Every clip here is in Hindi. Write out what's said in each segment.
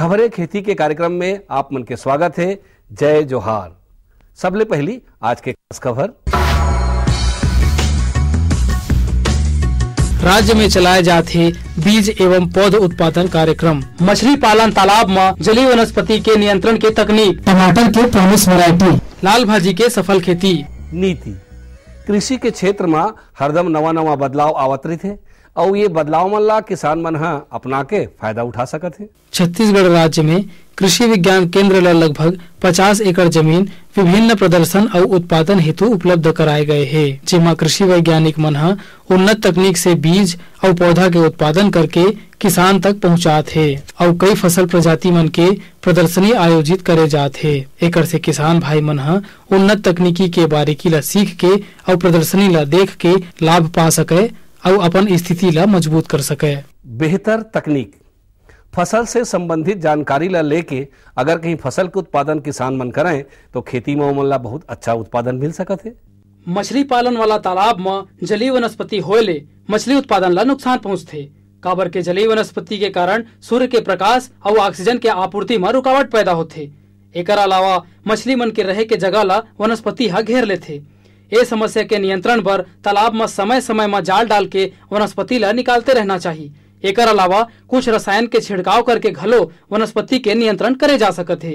खबरें खेती के कार्यक्रम में आप मन के स्वागत है। जय जोहार। सबले पहली आज के खास खबर। राज्य में चलाए जाते बीज एवं पौध उत्पादन कार्यक्रम, मछली पालन तालाब में जलीय वनस्पति के नियंत्रण के तकनीक, टमाटर के प्रॉमिस वैरायटी, लाल भाजी के सफल खेती। नीति कृषि के क्षेत्र में हरदम नवा नवा बदलाव आवत रही थे और ये बदलाव मन ला किसान मन अपना के फायदा उठा सकत है। छत्तीसगढ़ राज्य में कृषि विज्ञान केंद्र ला लगभग 50 एकड़ जमीन विभिन्न प्रदर्शन और उत्पादन हेतु उपलब्ध कराए गए हैं, जेमा कृषि वैज्ञानिक मन उन्नत तकनीक से बीज और पौधा के उत्पादन करके किसान तक पहुँचात है और कई फसल प्रजाति मन के प्रदर्शनी आयोजित करे जात है। एकर से किसान भाई मन उन्नत तकनीकी के बारीकी ला सीख के और प्रदर्शनी ला देख के लाभ पा सके और अपन स्थिति ला मजबूत कर सके। बेहतर तकनीक फसल से संबंधित जानकारी ला लेके अगर कहीं फसल के उत्पादन किसान मन करें तो खेती में ओमन ला बहुत अच्छा उत्पादन मिल सकत है। मछली पालन वाला तालाब में जलीय वनस्पति होए ले मछली उत्पादन ला नुकसान पहुँचते, काबर के जलीय वनस्पति के कारण सूर्य के प्रकाश और ऑक्सीजन के आपूर्ति में रुकावट पैदा होते। एकर अलावा मछली मन के रहे के जगह ला वनस्पति घेर लेते। ये समस्या के नियंत्रण पर तालाब में समय समय में जाल डाल के वनस्पति ला निकालते रहना चाहिए। एकर अलावा कुछ रसायन के छिड़काव करके घलो वनस्पति के नियंत्रण करे जा सकत है।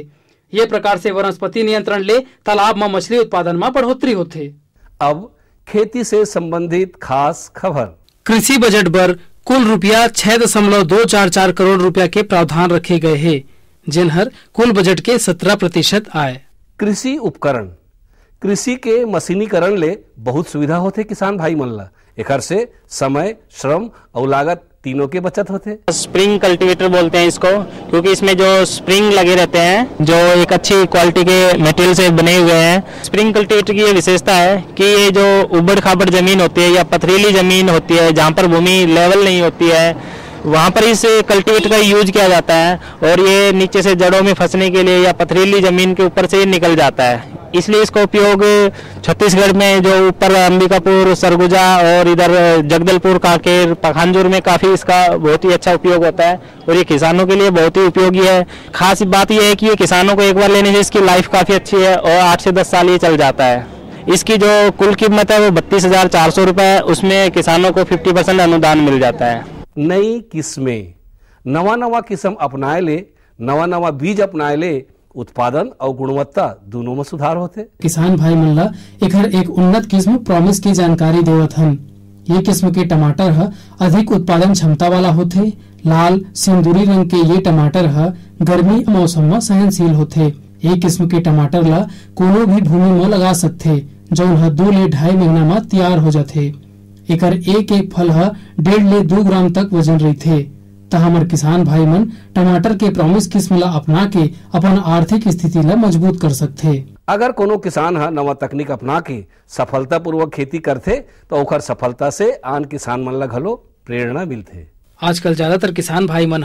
ये प्रकार से वनस्पति नियंत्रण ले तालाब में मछली उत्पादन में बढ़ोतरी होते। अब खेती से संबंधित खास खबर। कृषि बजट पर कुल रुपया 6.244 करोड़ रुपया के प्रावधान रखे गए हैं, जिनहर कुल बजट के 17% आए। कृषि उपकरण कृषि के मशीनीकरण ले बहुत सुविधा होते किसान भाई मन ला। एकर से समय, श्रम और लागत तीनों के बचत होते। स्प्रिंग कल्टीवेटर बोलते हैं इसको, क्योंकि इसमें जो स्प्रिंग लगे रहते हैं जो एक अच्छी क्वालिटी के मटेरियल से बने हुए हैं। स्प्रिंग कल्टीवेटर की ये विशेषता है कि ये जो उबड़ खाबड़ जमीन होती है या पथरीली जमीन होती है जहाँ पर भूमि लेवल नहीं होती है, वहाँ पर इस कल्टीवेटर का यूज किया जाता है और ये नीचे से जड़ों में फंसने के लिए या पथरीली जमीन के ऊपर से निकल जाता है। इसलिए इसका उपयोग छत्तीसगढ़ में जो ऊपर अंबिकापुर, सरगुजा और इधर जगदलपुर, कांकेर, पखानजोर में काफी इसका बहुत ही अच्छा उपयोग होता है और ये किसानों के लिए बहुत ही उपयोगी है। खास बात यह है कि ये किसानों को एक बार लेने से इसकी लाइफ काफी अच्छी है और 8 से 10 साल ये चल जाता है। इसकी जो कुल कीमत है वो 32,400 रुपए है, उसमें किसानों को 50% अनुदान मिल जाता है। नई किस्में नवा किस्म अपनाए ले, नवा बीज अपनाए ले उत्पादन और गुणवत्ता दोनों में सुधार होते। किसान भाई मन ला एक उन्नत किस्म प्रॉमिस की जानकारी देवत हन। ये किस्म के टमाटर अधिक उत्पादन क्षमता वाला होते। लाल सिंदूरी रंग के ये टमाटर गर्मी मौसम में सहनशील होते। ये किस्म के टमाटर ला कोनो भी भूमि में लगा सकते, जौन 2 ले 2.5 महीना में तैयार हो जाते। एकर एक फल 1.5 ले 2 ग्राम तक वजन रहते। त हमर किसान भाई मन टमाटर के प्रॉमिस किस्म ला अपना के अपन आर्थिक स्थिति ला मजबूत कर सकते। अगर कोनो किसान नवा तकनीक अपना के सफलता पूर्वक खेती करते तो ओकर सफलता से आन किसान मन ला घलो प्रेरणा मिलते। आजकल ज्यादातर किसान भाई मन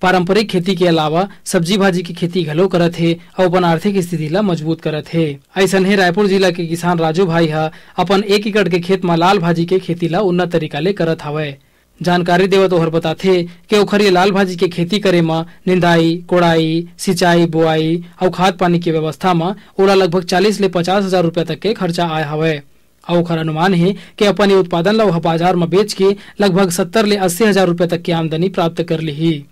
पारंपरिक खेती के अलावा सब्जी भाजी की खेती घलो करत है और अपन आर्थिक स्थिति ला मजबूत करत है। ऐसन है रायपुर जिला के किसान राजू भाई अपन 1 एकड़ के खेत में लाल भाजी के खेती ला उन्नत तरीका ले करत हवे। जानकारी देवत ओहर बताथे कि ओखर ये लाल भाजी के खेती करे में निंदाई, कोड़ाई, सिंचाई, बुआई और खाद पानी की व्यवस्था में ओला लगभग 40 ले 50,000 रुपया तक के खर्चा आए हवे। और ओखर अनुमान है कि अपन ये उत्पादन ला बाजार में बेच के लगभग 70 ले 80,000 रुपया तक की आमदनी प्राप्त कर ली।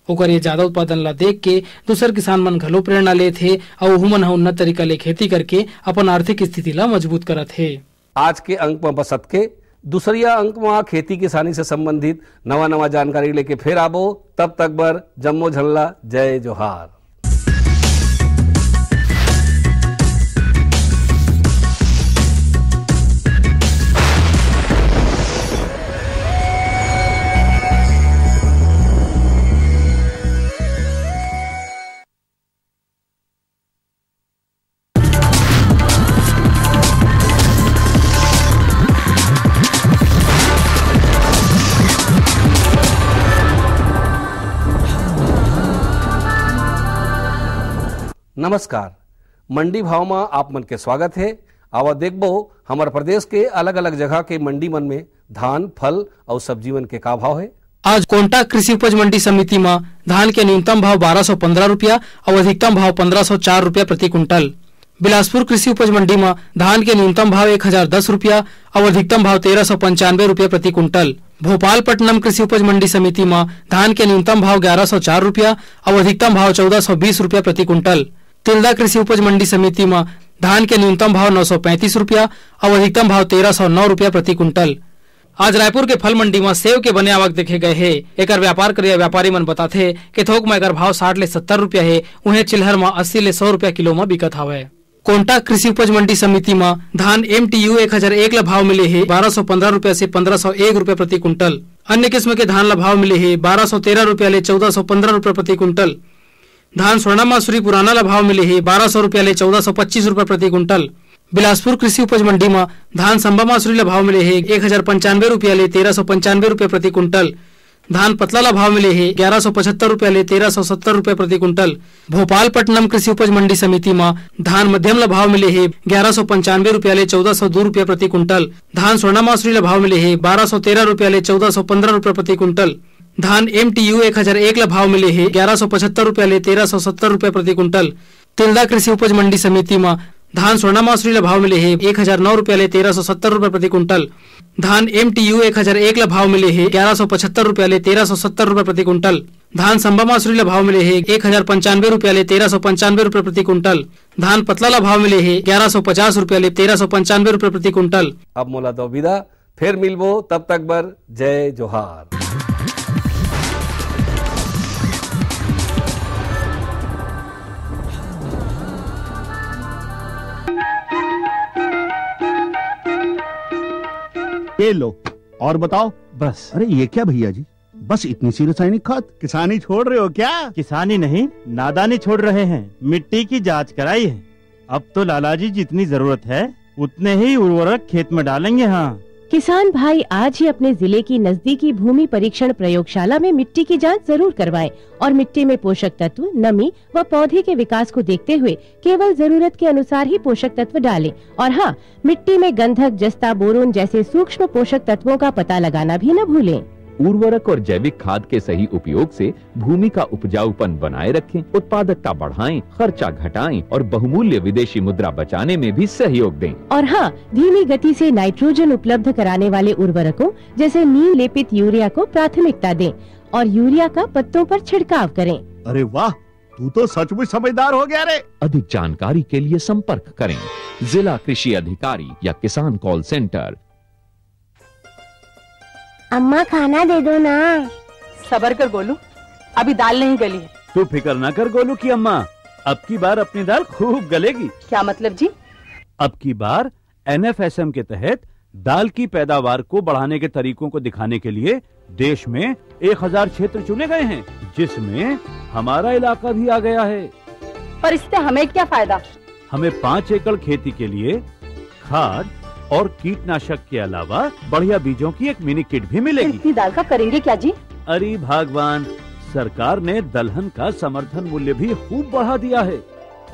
ओकर ये ज्यादा उत्पादन ला देख के दूसर किसान मन घलो प्रेरणा लेथे और उमन उन्नत तरीका ले खेती करके अपन आर्थिक स्थिति ला मजबूत करत है। आज के अंक में बसत के दूसरिया अंक में खेती किसानी से संबंधित नवा जानकारी लेके फिर आबो। तब तक बर जम्मो झल्ला। जय जोहार। नमस्कार। मंडी भाव में आप मन के स्वागत है। आवा देखबो हमारे प्रदेश के अलग अलग जगह के मंडी मन में धान, फल और सब्जी मन के का भाव है। आज कोंटा कृषि उपज मंडी समिति में धान के न्यूनतम भाव 1215 रुपया और अधिकतम भाव 1504 रुपया प्रति कुंटल। बिलासपुर कृषि उपज मंडी में धान के न्यूनतम भाव 1010 रुपया और अधिकतम भाव 1395 रुपया प्रति कुंटल। भोपालपट्टनम कृषि उपज मंडी समिति में धान के न्यूनतम भाव 1104 रुपया और अधिकतम भाव 1420 रुपया प्रति कुंटल। तिल्दा कृषि उपज मंडी समिति में धान के न्यूनतम भाव 935 रुपया और अधिकतम भाव 1309 रुपया प्रति कुंटल। आज रायपुर के फल मंडी में सेव के बने आवक देखे गए है। एकर व्यापार करे व्यापारी मन बताथे कि थोक में एकर भाव 60 ले 70 रुपया है, उन्हें चिल्हर में 80 ले 100 रुपया किलो में बिकत हवे। कोंटा कृषि उपज मंडी समिति में धान MTU 1001 ला भाव मिले है 1215 रुपया से 1501 रुपया प्रति कुंटल। अन्य किस्म के धान ला भाव मिले है 1213 रुपया ले 1415 रुपया प्रति कुंटल। धान स्वर्णा मासूरी पुराना ला भाव मिले है 1200 रुपया ले 1425 रुपया प्रति कुंटल। बिलासपुर कृषि उपज मंडी में धान संबा मासूरी ला भाव मिले है 1095 रुपया ले 1395 रुपया प्रति कुंटल। धान पतला ला भाव मिले है 1175 रुपया ले 1370 रुपया प्रति कुंटल। भोपालपट्टनम कृषि उपज मंडी समिति में धान मध्यम ला भाव मिले है 1195 रुपया ले 1402 रुपया प्रति कुंटल। धान स्वर्णा मासूरी ला भाव मिले है 1213 रुपया ले 1415 रुपया प्रति कुंटल। धान MTU 1001 ला भाव मिले है 1175 रुपया ले 1370 रुपया प्रति कुंटल। तिल्दा कृषि उपज मंडी समिति में धान स्वर्णा मासूरी ला भाव मिले है 1009 रुपया ले 1370 रुपया प्रति कुंटल। धान MTU 1001 ला भाव मिले है 1175 रुपया ले 1370 रुपया प्रति कुंटल। धान संबा मासूरी ला भाव मिले है 1095 रुपया ले 1395 रुपया प्रति कुंटल। धान पतला ला भाव मिले है 1150 रुपया ले 1395 रुपया प्रति कुंटल। अब मोला दो विदा, फिर मिलबो, तब तक बर जय जोहार। ये लो और बताओ। बस। अरे ये क्या भैया जी, बस इतनी सी रासायनिक खाद? किसानी छोड़ रहे हो क्या? किसानी नहीं, नादानी छोड़ रहे हैं। मिट्टी की जांच कराई है। अब तो लाला जी जितनी जरूरत है उतने ही उर्वरक खेत में डालेंगे। हाँ किसान भाई आज ही अपने जिले की नजदीकी भूमि परीक्षण प्रयोगशाला में मिट्टी की जांच जरूर करवाएं और मिट्टी में पोषक तत्व, नमी व पौधे के विकास को देखते हुए केवल जरूरत के अनुसार ही पोषक तत्व डालें। और हाँ, मिट्टी में गंधक, जस्ता, बोरोन जैसे सूक्ष्म पोषक तत्वों का पता लगाना भी न भूलें। उर्वरक और जैविक खाद के सही उपयोग से भूमि का उपजाऊपन बनाए रखें, उत्पादकता बढ़ाएं, खर्चा घटाएं और बहुमूल्य विदेशी मुद्रा बचाने में भी सहयोग दें। और हाँ, धीमी गति से नाइट्रोजन उपलब्ध कराने वाले उर्वरकों जैसे नीम लेपित यूरिया को प्राथमिकता दें और यूरिया का पत्तों पर छिड़काव करें। अरे वाह, तू तो सचमुच समझदार हो गया रे। अधिक जानकारी के लिए संपर्क करें जिला कृषि अधिकारी या किसान कॉल सेंटर। अम्मा खाना दे दो ना। सबर कर गोलू, अभी दाल नहीं गली है। तू फिक्र ना कर गोलू की अम्मा, अब की बार अपनी दाल खूब गलेगी। क्या मतलब जी? अब की बार NFSM के तहत दाल की पैदावार को बढ़ाने के तरीकों को दिखाने के लिए देश में 1000 क्षेत्र चुने गए हैं, जिसमें हमारा इलाका भी आ गया है। पर इससे हमें क्या फायदा? हमें 5 एकड़ खेती के लिए खाद और कीटनाशक के अलावा बढ़िया बीजों की एक मिनी किट भी मिलेगी। इतनी दाल का करेंगे क्या जी? अरे भगवान, सरकार ने दलहन का समर्थन मूल्य भी खूब बढ़ा दिया है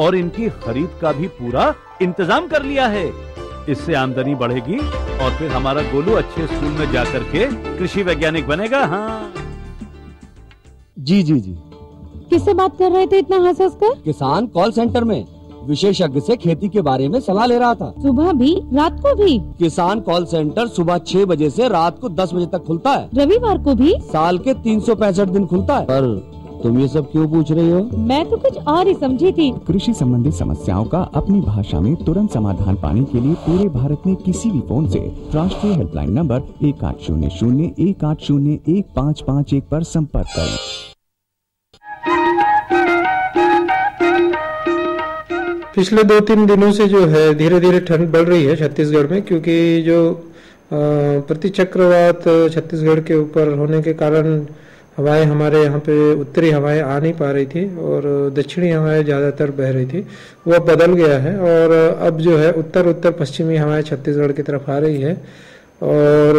और इनकी खरीद का भी पूरा इंतजाम कर लिया है। इससे आमदनी बढ़ेगी और फिर हमारा गोलू अच्छे स्कूल में जाकर के कृषि वैज्ञानिक बनेगा। हाँ जी जी जी। किससे बात कर रहे थे इतना हंस हंस कर? किसान कॉल सेंटर में विशेषज्ञ से खेती के बारे में सलाह ले रहा था। सुबह भी रात को भी? किसान कॉल सेंटर सुबह 6 बजे से रात को 10 बजे तक खुलता है। रविवार को भी? साल के 365 दिन खुलता है। पर तुम ये सब क्यों पूछ रही हो? मैं तो कुछ और ही समझी थी। कृषि संबंधी समस्याओं का अपनी भाषा में तुरंत समाधान पाने के लिए पूरे भारत में किसी भी फोन से राष्ट्रीय हेल्पलाइन नंबर 1800-180-1551 पर संपर्क करें। पिछले 2-3 दिनों से जो है धीरे धीरे ठंड बढ़ रही है छत्तीसगढ़ में, क्योंकि जो प्रतिचक्रवात छत्तीसगढ़ के ऊपर होने के कारण हवाएं हमारे यहाँ पे उत्तरी हवाएं आ नहीं पा रही थी और दक्षिणी हवाएं ज़्यादातर बह रही थी। वो अब बदल गया है और अब जो है उत्तर उत्तर पश्चिमी हवाएं छत्तीसगढ़ की तरफ आ रही है और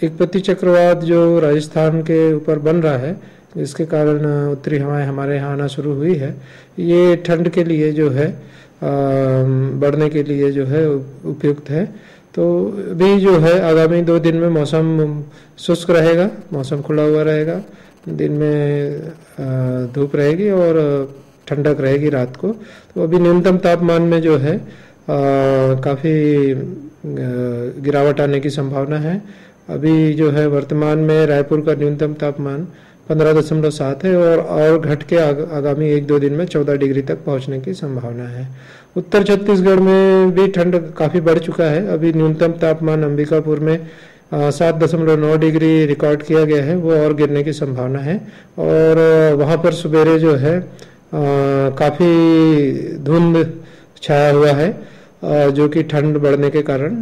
एक प्रतिचक्रवात जो राजस्थान के ऊपर बन रहा है, इसके कारण उत्तरी हवाएं हमारे यहाँ आना शुरू हुई है। ये ठंड के लिए जो है बढ़ने के लिए जो है उपयुक्त है तो भी जो है आगामी 2 दिन में मौसम शुष्क रहेगा, मौसम खुला हुआ रहेगा, दिन में धूप रहेगी और ठंडक रहेगी रात को। तो अभी न्यूनतम तापमान में जो है काफ़ी गिरावट आने की संभावना है। अभी जो है वर्तमान में रायपुर का न्यूनतम तापमान 15.7 है और घट के आगामी 1-2 दिन में 14 डिग्री तक पहुंचने की संभावना है। उत्तर छत्तीसगढ़ में भी ठंड काफ़ी बढ़ चुका है। अभी न्यूनतम तापमान अंबिकापुर में 7.9 डिग्री रिकॉर्ड किया गया है, वो और गिरने की संभावना है। और वहाँ पर सवेरे जो है काफ़ी धुंध छाया हुआ है, जो कि ठंड बढ़ने के कारण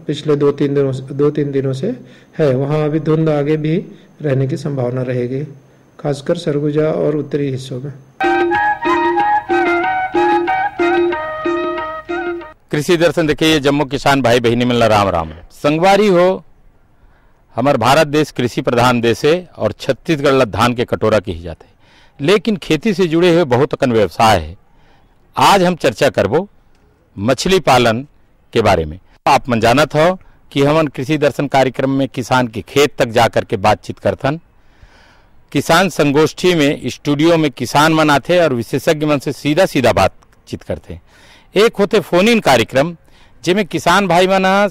पिछले 2-3 दिनों से है। वहाँ अभी धुंध आगे भी रहने की संभावना रहेगी, खासकर सरगुजा और उत्तरी हिस्सों में। कृषि दर्शन देखिए, जम्मू किसान भाई बहनी मिलना राम राम। संगवारी हो, हमार भारत देश कृषि प्रधान देश है और छत्तीसगढ़ धान के कटोरा की ही जाते है, लेकिन खेती से जुड़े हुए बहुत अकन व्यवसाय है। आज हम चर्चा करबो मछली पालन के बारे में। आप मन जानत हो कि हमन कृषि दर्शन कार्यक्रम में किसान के खेत तक जाकर के बातचीत करथन। किसान संगोष्ठी में स्टूडियो में किसान मन आते और विशेषज्ञ मन से सीधा सीधा बातचीत करते। एक होते फोन इन कार्यक्रम, जिसमें किसान भाई मन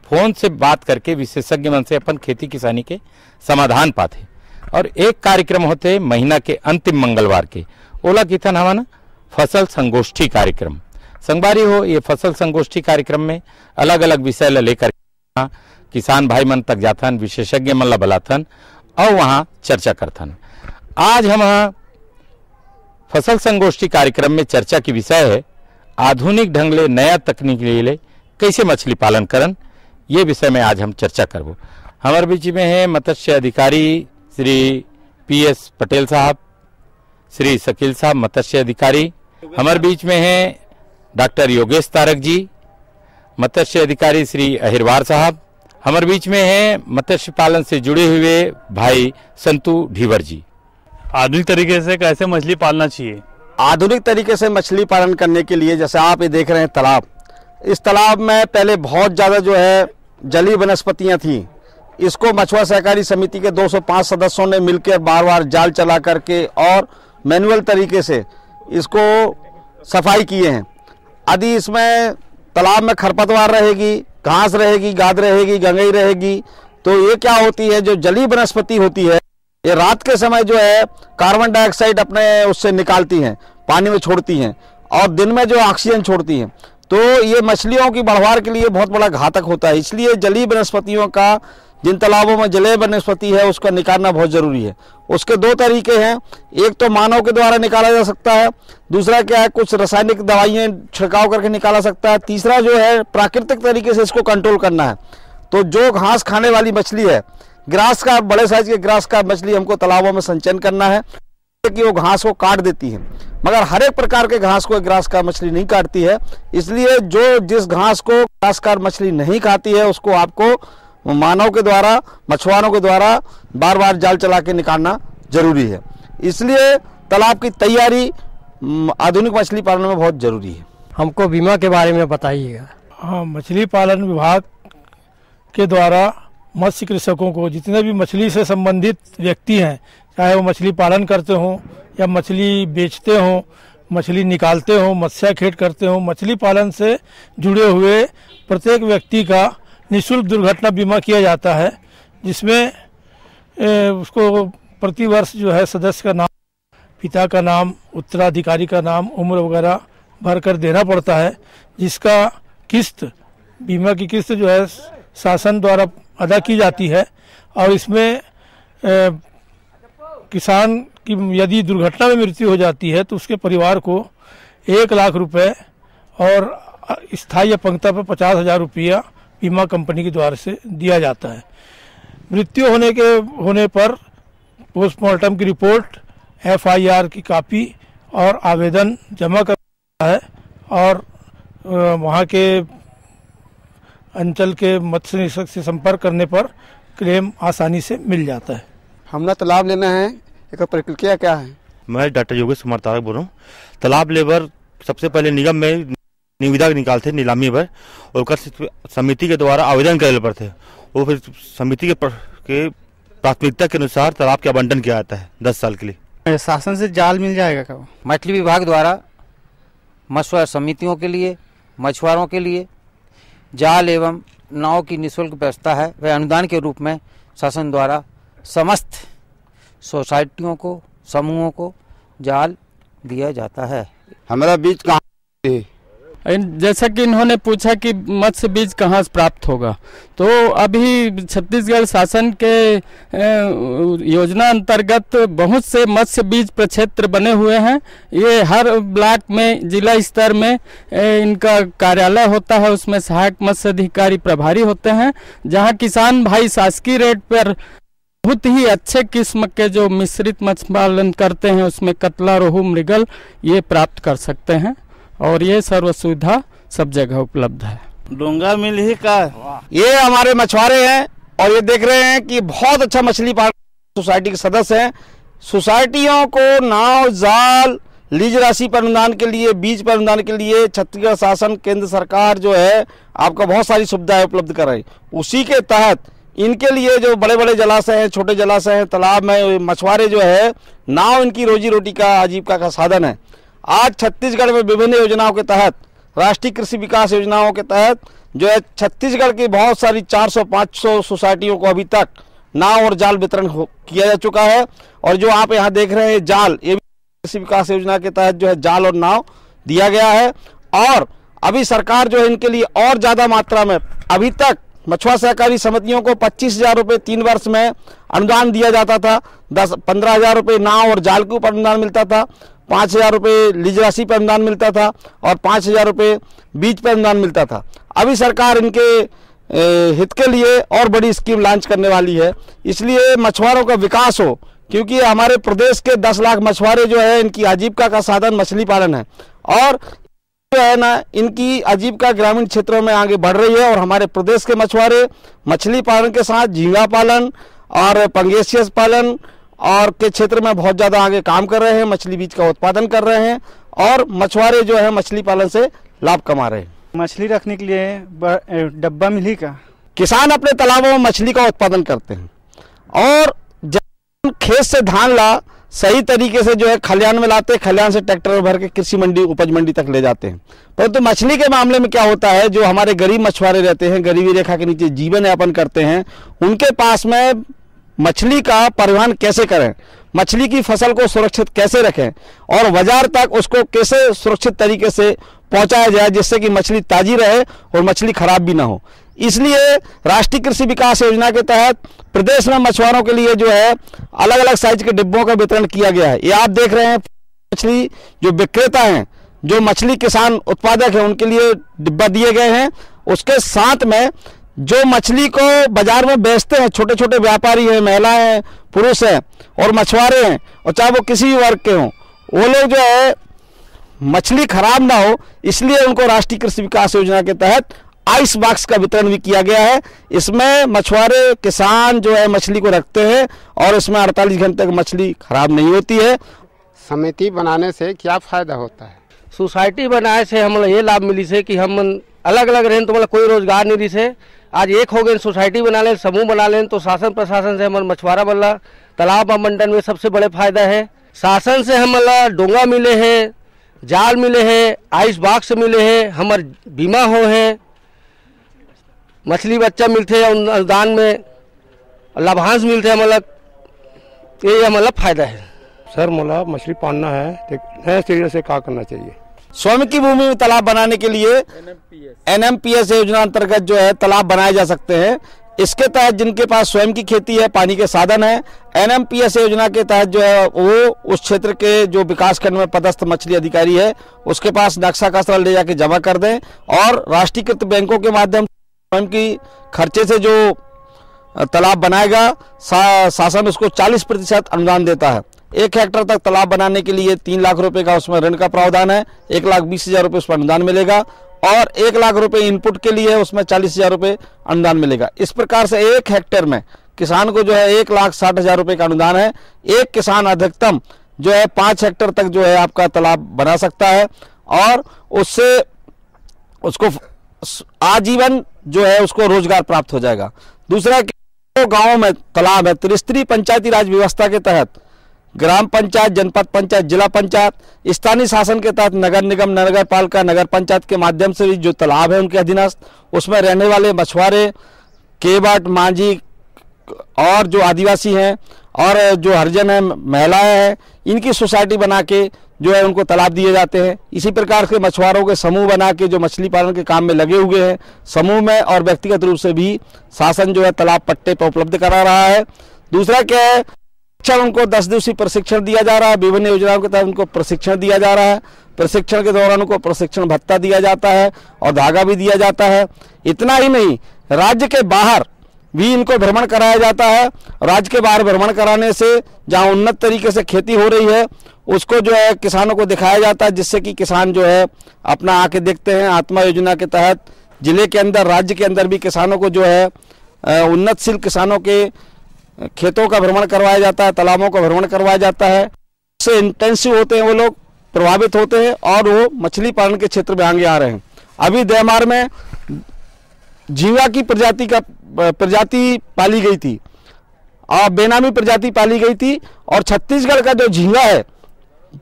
फोन से बात करके विशेषज्ञ मन से अपन खेती किसानी के समाधान पाते। और एक कार्यक्रम होते महीना के अंतिम मंगलवार के, ओला किथन हमन फसल संगोष्ठी कार्यक्रम। संगवारी हो, ये फसल संगोष्ठी कार्यक्रम में अलग अलग विषय ला लेकर किसान भाई मन तक जाथन, विशेषज्ञ मन ला बुलाथन और वहाँ चर्चा करथन। आज हम फसल संगोष्ठी कार्यक्रम में चर्चा की विषय है आधुनिक ढंग ले नया तकनीक ले कैसे मछली पालन करन, ये विषय में आज हम चर्चा करबो। हमारे बीच में है मत्स्य अधिकारी श्री PS पटेल साहब, श्री शकील साहब मत्स्य अधिकारी। हमारे बीच में है डॉक्टर योगेश तारक जी, मत्स्य अधिकारी श्री अहिरवार साहब। हमारे बीच में है मत्स्य पालन से जुड़े हुए भाई संतू ढीवर जी। आधुनिक तरीके से कैसे मछली पालना चाहिए? आधुनिक तरीके से मछली पालन करने के लिए जैसे आप ये देख रहे हैं तालाब, इस तालाब में पहले बहुत ज़्यादा जो है जलीय वनस्पतियाँ थी। इसको मछुआ सहकारी समिति के 205 सदस्यों ने मिलकर बार बार जाल चला करके और मैनुअल तरीके से इसको सफाई किए हैं। यदि इसमें तालाब में खरपतवार रहेगी, घास रहेगी, गाद रहेगी, गंगई रहेगी, तो ये क्या होती है, जो जलीय वनस्पति होती है ये रात के समय जो है कार्बन डाइऑक्साइड अपने उससे निकालती हैं, पानी में छोड़ती हैं और दिन में जो ऑक्सीजन छोड़ती हैं, तो ये मछलियों की बढ़वार के लिए बहुत बड़ा घातक होता है। इसलिए जलीय वनस्पतियों का, जिन तालाबों में जलीय वनस्पति है उसका निकालना बहुत जरूरी है। उसके 2 तरीके हैं, एक तो मानव के द्वारा निकाला जा सकता है, दूसरा क्या है कुछ रासायनिक दवाइयाँ छिड़काव करके निकाला सकता है, तीसरा जो है प्राकृतिक तरीके से इसको कंट्रोल करना है। तो जो घास खाने वाली मछली है, ग्रास का, बड़े साइज के ग्रास का मछली हमको तालाबों में संचयन करना है कि वो घास को काट देती है, मगर हर एक प्रकार के घास को ग्रास का मछली नहीं काटती है। इसलिए जो जिस घास को ग्रास का मछली नहीं खाती है उसको आपको मानव के द्वारा, मछुआरों के द्वारा बार बार जाल चला के निकालना जरूरी है। इसलिए तालाब की तैयारी आधुनिक मछली पालन में बहुत जरूरी है। हमको बीमा के बारे में बताइएगा। हाँ, मछली पालन विभाग के द्वारा मत्स्य कृषकों को, जितने भी मछली से संबंधित व्यक्ति हैं, चाहे वो मछली पालन करते हों या मछली बेचते हों, मछली निकालते हों, मत्स्याखेट करते हों, मछली पालन से जुड़े हुए प्रत्येक व्यक्ति का निःशुल्क दुर्घटना बीमा किया जाता है, जिसमें उसको प्रतिवर्ष जो है सदस्य का नाम, पिता का नाम, उत्तराधिकारी का नाम, उम्र वगैरह भर कर देना पड़ता है, जिसका किस्त, बीमा की किस्त जो है शासन द्वारा अदा की जाती है। और इसमें किसान की यदि दुर्घटना में मृत्यु हो जाती है तो उसके परिवार को 1 लाख रुपए और स्थायी अपंगता पर 50,000 रुपया बीमा कंपनी के द्वारा से दिया जाता है। मृत्यु होने पर पोस्टमार्टम की रिपोर्ट, FIR की कापी और आवेदन जमा करता है और वहाँ के अंचल के मत्स्य निरीक्षक से संपर्क करने पर क्लेम आसानी से मिल जाता है। हमने तालाब लेना है, एक प्रक्रिया क्या है? मैं डॉक्टर योगेश कुमार तारक बोल रहा हूँ। तालाब लेबर सबसे पहले निगम में निविदा निकालते नीलामी पर, और कर समिति के द्वारा आवेदन करे पड़ते, वो फिर समिति के प्राथमिकता के अनुसार तालाब के आवंटन किया जाता है 10 साल के लिए। शासन से जाल मिल जाएगा क्या? मछली विभाग द्वारा मछुआरा समितियों के लिए, मछुआरों के लिए जाल एवं नाव की निःशुल्क व्यवस्था है। वह अनुदान के रूप में शासन द्वारा समस्त सोसाइटियों को, समूहों को जाल दिया जाता है। हमारा बीज कहाँ? जैसा कि इन्होंने पूछा कि मत्स्य बीज कहाँ से प्राप्त होगा, तो अभी छत्तीसगढ़ शासन के योजना अंतर्गत बहुत से मत्स्य बीज प्रक्षेत्र बने हुए हैं। ये हर ब्लॉक में, जिला स्तर में इनका कार्यालय होता है, उसमें सहायक मत्स्य अधिकारी प्रभारी होते हैं, जहां किसान भाई शासकीय रेट पर बहुत ही अच्छे किस्म के जो मिश्रित मत्स्य पालन करते हैं, उसमें कतला, रोहू, मृगल ये प्राप्त कर सकते हैं, और ये सर्व सुविधा सब जगह उपलब्ध है। डोंगा मिल ही का ये हमारे मछुआरे हैं, और ये देख रहे हैं कि बहुत अच्छा मछली पालन सोसाइटी के सदस्य हैं। सोसाइटियों को नाव, जाल, लीज राशि पर अनुदान के लिए, बीज पर अनुदान के लिए छत्तीसगढ़ शासन, केंद्र सरकार जो है आपको बहुत सारी सुविधाएं उपलब्ध कर रही है। उसी के तहत इनके लिए जो बड़े बड़े जलाशय हैं, छोटे जलाशय हैं, तालाब में मछुआरे जो है, नाव इनकी रोजी रोटी का, आजीविका का साधन है। आज छत्तीसगढ़ में विभिन्न योजनाओं के तहत, राष्ट्रीय कृषि विकास योजनाओं के तहत जो है छत्तीसगढ़ की बहुत सारी 400-500 सोसाइटियों को अभी तक नाव और जाल वितरण किया जा चुका है। और जो आप यहाँ देख रहे हैं जाल, ये भी कृषि विकास योजना के तहत जो है जाल और नाव दिया गया है। और अभी सरकार जो है इनके लिए और ज्यादा मात्रा में, अभी तक मछुआ सहकारी समितियों को 25,000 रुपये 3 वर्ष में अनुदान दिया जाता था। 15,000 रुपये नाव और जाल के ऊपर अनुदान मिलता था, 5,000 रुपये लीज राशि पर अनुदान मिलता था, और 5,000 रुपये बीज पर अनुदान मिलता था। अभी सरकार इनके हित के लिए और बड़ी स्कीम लॉन्च करने वाली है, इसलिए मछुआरों का विकास हो, क्योंकि हमारे प्रदेश के 10 लाख मछुआरे जो है इनकी आजीविका का साधन मछली पालन है, और जो है ना इनकी आजीविका ग्रामीण क्षेत्रों में आगे बढ़ रही है। और हमारे प्रदेश के मछुआरे मछली पालन के साथ झींगा पालन और पंगेसियस पालन और के क्षेत्र में बहुत ज़्यादा आगे काम कर रहे हैं, मछली बीज का उत्पादन कर रहे हैं, और मछुआरे जो है मछली पालन से लाभ कमा रहे हैं। मछली रखने के लिए डब्बा मिली का? किसान अपने तालाबों में मछली का उत्पादन करते हैं, और जब खेत से धान ला सही तरीके से जो है खलिहान में लाते, खलिहान से ट्रैक्टर में भर के कृषि मंडी, उपज मंडी तक ले जाते हैं। परंतु मछली के मामले में क्या होता है, जो हमारे गरीब मछुआरे रहते हैं, गरीबी रेखा के नीचे जीवन यापन करते हैं, उनके पास में मछली का परिवहन कैसे करें, मछली की फसल को सुरक्षित कैसे रखें, और बाजार तक उसको कैसे सुरक्षित तरीके से पहुंचाया जाए, जिससे कि मछली ताजी रहे और मछली खराब भी ना हो। इसलिए राष्ट्रीय कृषि विकास योजना के तहत प्रदेश में मछुआरों के लिए जो है अलग अलग साइज के डिब्बों का वितरण किया गया है। ये आप देख रहे हैं, मछली जो विक्रेता हैं, जो मछली किसान उत्पादक हैं, उनके लिए डिब्बा दिए गए हैं। उसके साथ में जो मछली को बाजार में बेचते हैं, छोटे छोटे व्यापारी हैं, महिलाएं हैं, पुरुष हैं और मछुआरे हैं, और चाहे वो किसी भी वर्ग के हों, वो लोग जो है मछली खराब ना हो, इसलिए उनको राष्ट्रीय कृषि विकास योजना के तहत आइस बॉक्स का वितरण भी किया गया है। इसमें मछुआरे किसान जो है मछली को रखते हैं, और इसमें 48 घंटे तक मछली खराब नहीं होती है। समिति बनाने से क्या फायदा होता है? सोसाइटी बनाए से हम ये लाभ मिली से कि हम अलग अलग रहें तो मतलब कोई रोजगार नहीं रही से, आज एक हो गए, सोसाइटी बना लें, समूह बना लें, तो शासन प्रशासन से हमारे मछुआरा बल्ला तालाब आवंटन में सबसे बड़े फायदा है। शासन से हम डोंगा मिले हैं, जाल मिले हैं, आइस बॉक्स मिले हैं, हमारे बीमा हो है, मछली बच्चा मिलते हैं अनुदान में, लाभांश मिलते हैं, मतलब ये मतलब फायदा है। सर मोला मछली पालना है, नए सिरे से क्या करना चाहिए? स्वयं की भूमि में तालाब बनाने के लिए NMPS योजना अंतर्गत जो है तालाब बनाए जा सकते हैं। इसके तहत जिनके पास स्वयं की खेती है, पानी के साधन है, NMPS योजना के तहत जो है वो उस क्षेत्र के जो विकास खंड में पदस्थ मछली अधिकारी है, उसके पास नक्शा खसरा ले जाके जमा कर दें, और राष्ट्रीयकृत बैंकों के माध्यम स्वयं की खर्चे से जो तालाब बनाएगा, शासन उसको 40% अनुदान देता है। 1 हेक्टेयर तक तालाब बनाने के लिए 3 लाख रुपए का उसमें ऋण का प्रावधान है, 1,20,000 रुपये उस पर अनुदान मिलेगा, और 1 लाख रुपए इनपुट के लिए उसमें 40,000 रुपये अनुदान मिलेगा। इस प्रकार से 1 हेक्टेयर में किसान को जो है 1,60,000 रुपये का अनुदान है। एक किसान अधिकतम जो है 5 हेक्टेयर तक जो है आपका तालाब बना सकता है, और उससे उसको आजीवन जो है उसको रोजगार प्राप्त हो जाएगा। दूसरा, गांवों में तालाब है, त्रिस्तरीय पंचायती राज व्यवस्था के तहत ग्राम पंचायत, जनपद पंचायत, जिला पंचायत, स्थानीय शासन के तहत नगर निगम, नगर पालिका, नगर पंचायत के माध्यम से भी जो तालाब है उनके अधीनस्थ, उसमें रहने वाले मछुआरे, केवट, मांझी और जो आदिवासी हैं और जो हरिजन है, महिलाएं हैं, इनकी सोसाइटी बना के जो है उनको तालाब दिए जाते हैं। इसी प्रकार से मछुआरों के समूह बना के जो मछली पालन के काम में लगे हुए हैं, समूह में और व्यक्तिगत रूप से भी शासन जो है तालाब पट्टे पर उपलब्ध करा रहा है। दूसरा क्या है, उनको 10 दिवसीय प्रशिक्षण दिया जा रहा है, विभिन्न योजनाओं के तहत उनको प्रशिक्षण दिया जा रहा है। प्रशिक्षण के दौरान उनको प्रशिक्षण भत्ता दिया जाता है और धागा भी दिया जाता है। इतना ही नहीं, राज्य के बाहर भी इनको भ्रमण कराया जाता है। राज्य के बाहर भ्रमण कराने से जहां उन्नत तरीके से खेती हो रही है उसको जो है किसानों को दिखाया जाता है, जिससे कि किसान जो है अपना आके देखते हैं। आत्मा योजना के तहत जिले के अंदर, राज्य के अंदर भी किसानों को जो है उन्नतशील किसानों के खेतों का भ्रमण करवाया जाता है, तालाबों का भ्रमण करवाया जाता है। उससे इंटेंसिव होते हैं वो लोग, प्रभावित होते हैं और वो मछली पालन के क्षेत्र में आगे आ रहे हैं। अभी देवमार में झींगा की प्रजाति पाली गई थी और बेनामी प्रजाति पाली गई थी और छत्तीसगढ़ का जो झींगा है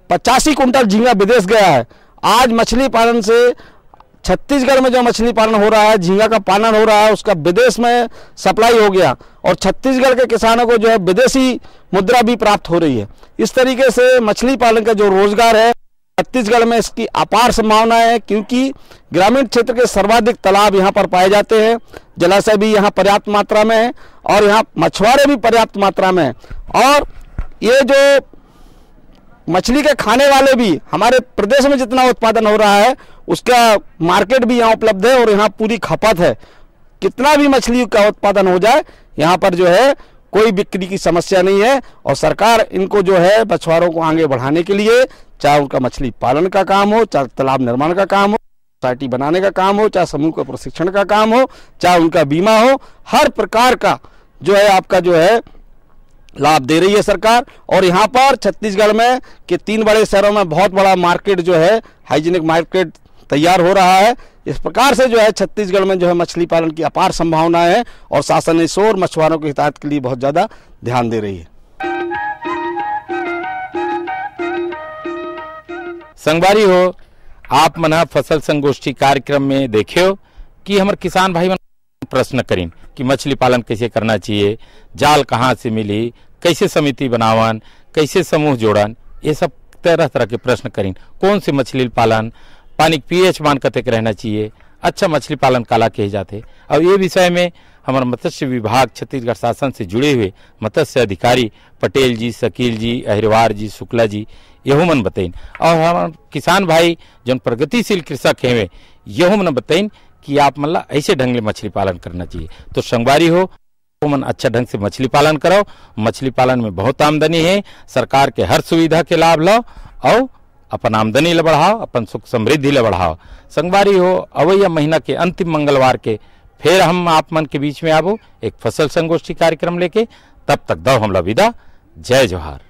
85 कुंटल झींगा विदेश गया है। आज मछली पालन से छत्तीसगढ़ में जो मछली पालन हो रहा है, झींगा का पालन हो रहा है, उसका विदेश में सप्लाई हो गया और छत्तीसगढ़ के किसानों को जो है विदेशी मुद्रा भी प्राप्त हो रही है। इस तरीके से मछली पालन का जो रोजगार है छत्तीसगढ़ में, इसकी अपार संभावनाएं है, क्योंकि ग्रामीण क्षेत्र के सर्वाधिक तालाब यहाँ पर पाए जाते हैं, जलाशय भी यहाँ पर्याप्त मात्रा में है और यहाँ मछुआरे भी पर्याप्त मात्रा में है। और ये जो मछली के खाने वाले भी, हमारे प्रदेश में जितना उत्पादन हो रहा है उसका मार्केट भी यहाँ उपलब्ध है और यहाँ पूरी खपत है। कितना भी मछली का उत्पादन हो जाए यहाँ पर जो है कोई बिक्री की समस्या नहीं है। और सरकार इनको जो है मछुआरों को आगे बढ़ाने के लिए, चाहे उनका मछली पालन का काम हो, चाहे तालाब निर्माण का काम हो, सोसाइटी बनाने का काम हो, चाहे समूह का प्रशिक्षण का काम हो, चाहे उनका बीमा हो, हर प्रकार का जो है आपका जो है लाभ दे रही है सरकार। और यहाँ पर छत्तीसगढ़ में के 3 बड़े शहरों में बहुत बड़ा मार्केट जो है, हाइजीनिक मार्केट तैयार हो रहा है। इस प्रकार से जो है छत्तीसगढ़ में जो है मछली पालन की अपार संभावनाएं है और शासन इस ओर मछुआरों के हिताहित के लिए बहुत ज्यादा ध्यान दे रही है। संगवारी हो, आप मना फसल संगोष्ठी कार्यक्रम में देखियो कि हमारे किसान भाई प्रश्न करीन कि मछली पालन कैसे करना चाहिए, जाल कहाँ से मिली, कैसे समिति बनावन, कैसे समूह जोड़न, ये सब तरह तरह के प्रश्न करीन। कौन सी मछली पालन, पानी पीएच मान कतेक रहना चाहिए, अच्छा मछली पालन काला कहे जाते। अब ये विषय में हमारे मत्स्य विभाग छत्तीसगढ़ शासन से जुड़े हुए मत्स्य अधिकारी पटेल जी, शकील जी, अहिरवार जी, शुक्ला जी यहू मन बताइन। और हमारे किसान भाई जो प्रगतिशील कृषक हैं यहू मन बताइन कि आप मतलब ऐसे ढंग से मछली पालन करना चाहिए। तो संगवारी हो, मन अच्छा ढंग से मछली पालन करो। मछली पालन में बहुत आमदनी है, सरकार के हर सुविधा के लाभ लो और अपन आमदनी ले बढ़ाओ, अपन सुख समृद्धि ले बढ़ाओ। संगवारी हो, अवैया महीना के अंतिम मंगलवार के फिर हम आप मन के बीच में आबो एक फसल संगोष्ठी कार्यक्रम लेके। तब तक दो हमला विदा। जय जोहार।